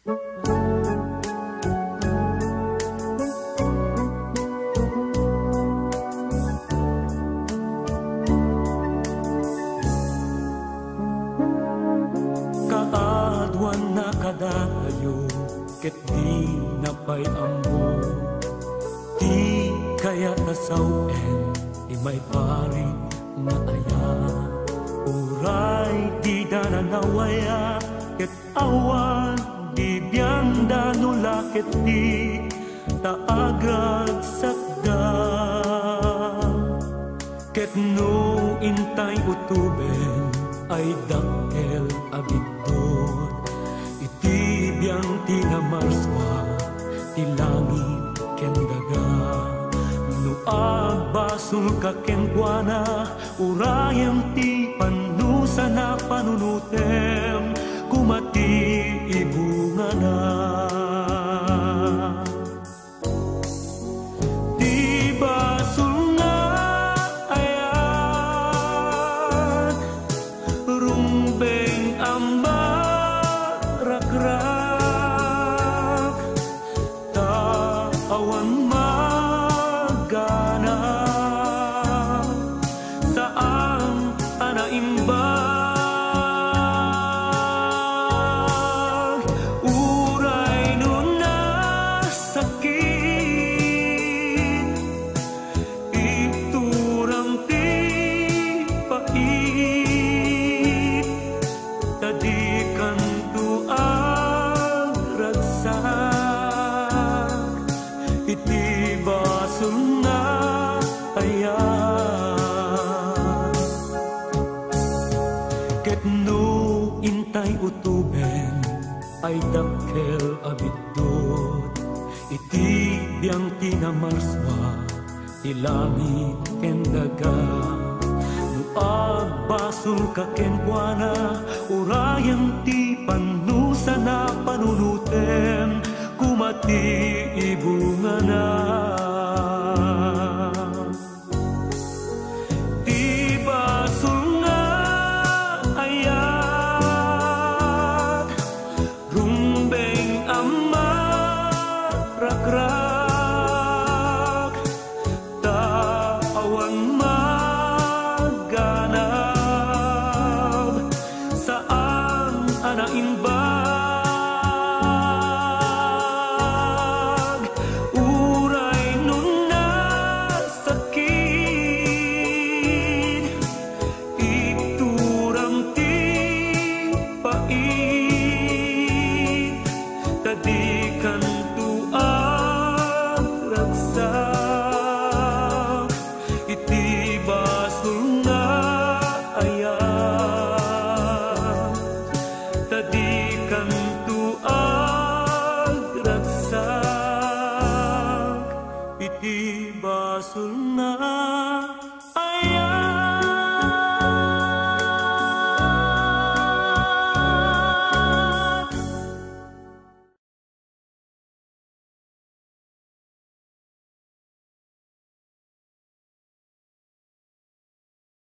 Kaadwan na kadatayo, ket di napay ammo. Di kaya tasawen, di may pari na aya. Uray di dananawaya, ket awan di biyang danula, ket di taagag sakda. Ket no intay utuben, ay dakkel abidot. Iti biyang tinamarswa, ti langit ken daga. No agbasul ka ken kuana, urayem ti panusa na panunutem, kumati ibungana. Di basul nga ayan, rumbeng amarak-rak, taawan magana, saan anaimbag. Uray nun na sakit, iturang ti pait, tadikan tu ang ragsak, iti basul nga ayan. Ket no intay utuben, ay dakkel abidot. Iti biyang tinamarswa, ti langit ken daga. No agbasul ka ken kuana, urayem ti panusa na panunutem, kumati ibungana. Ti basul nga ayan, rumbeng amarak-rak, taawan maganap, saan anaimbag. Uray nun na sakit, ituram ti pait, tadikan tu ang ragsak, iti basul nga ayan, tadikan tu ang ragsak, iti basul nga